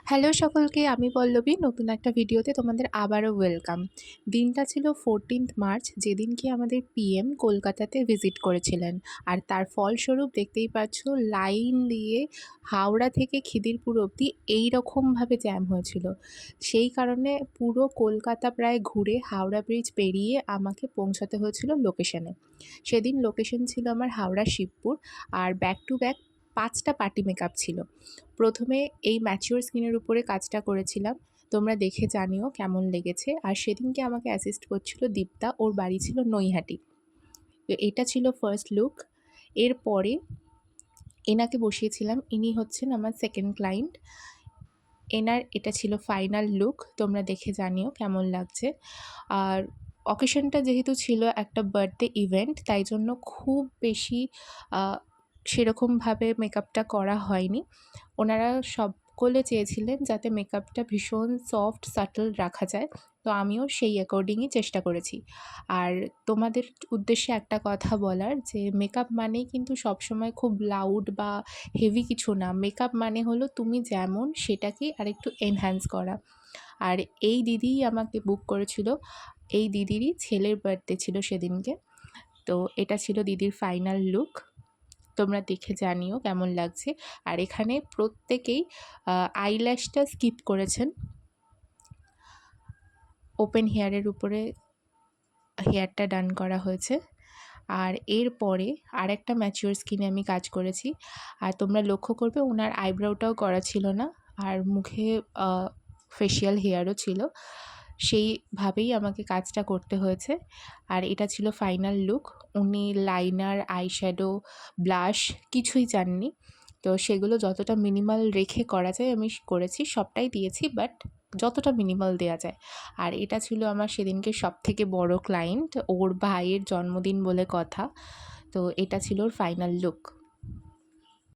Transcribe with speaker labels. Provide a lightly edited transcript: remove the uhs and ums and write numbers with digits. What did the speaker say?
Speaker 1: Hello সকলকে, আমি পল্লবী। নতুন একটা ভিডিওতে তোমাদের আবারও ওয়েলকাম। দিনটা ছিল 14th মার্চ, যেদিনকে আমাদের পিএম কলকাতাতে ভিজিট করেছিলেন। আর তার ফলস্বরূপ দেখতেই পাচ্ছ, লাইন দিয়ে হাওড়া থেকে খিদিরপুর অবধি এইরকমভাবে জ্যাম হয়েছিল। সেই কারণে পুরো কলকাতা প্রায় ঘুরে হাওড়া ব্রিজ পেরিয়ে আমাকে পৌঁছাতে হয়েছিল লোকেশনে। সেদিন লোকেশন ছিল আমার হাওড়া শিবপুর, আর ব্যাক টু ব্যাক 5টা পার্টি মেকআপ ছিল। প্রথমে এই ম্যাচিওর স্কিনের উপরে কাজটা করেছিলাম, তোমরা দেখে জানিও কেমন লেগেছে। আর সেদিনকে আমাকে অ্যাসিস্ট করছিল দীপ্তা, ওর বাড়ি ছিল নৈহাটি। তো এটা ছিল ফার্স্ট লুক। এরপরে এনাকে বসিয়েছিলাম, ইনি হচ্ছেন আমার সেকেন্ড ক্লায়েন্ট। এনার এটা ছিল ফাইনাল লুক, তোমরা দেখে জানিও কেমন লাগছে। আর অকেশনটা যেহেতু ছিল একটা বার্থডে ইভেন্ট, তাই জন্য খুব বেশি সেরকমভাবে মেকআপটা করা হয়নি। ওনারা সকলে চেয়েছিলেন যাতে মেকআপটা ভীষণ সফট সাটল রাখা যায়, তো আমিও সেই অ্যাকর্ডিংই চেষ্টা করেছি। আর তোমাদের উদ্দেশ্যে একটা কথা বলার, যে মেকআপ মানেই কিন্তু সবসময় খুব লাউড বা হেভি কিছু না। মেকআপ মানে হলো তুমি যেমন সেটাকে আরেকটু এনহ্যান্স করা। আর এই দিদিই আমাকে বুক করেছিল, এই দিদিরই ছেলের বার্থডে ছিল সেদিনকে। তো এটা ছিল দিদির ফাইনাল লুক, তোমরা দেখে জানিও কেমন লাগছে। আর এখানে প্রত্যেকেই আইল্যাশটা স্কিপ করেছেন, ওপেন হেয়ারের উপরে হেয়ারটা ডান করা হয়েছে। আর এরপরে আরেকটা ম্যাচিওর স্কিনে আমি কাজ করেছি। আর তোমরা লক্ষ্য করবে ওনার আইব্রাউটাও করা ছিল না, আর মুখে ফেশিয়াল হেয়ারও ছিল। সেইভাবেই আমাকে কাজটা করতে হয়েছে। আর এটা ছিল ফাইনাল লুক। উনি লাইনার, আইশ্যাডো, ব্লাশ কিছুই চাননি, তো সেগুলো যতটা মিনিমাল রেখে করা যায় আমি করেছি। সবটাই দিয়েছি, বাট যতটা মিনিমাল দেওয়া যায়। আর এটা ছিল আমার সেদিনকে সবথেকে বড় ক্লায়েন্ট, ওর ভাইয়ের জন্মদিন বলে কথা। তো এটা ছিল ওর ফাইনাল লুক।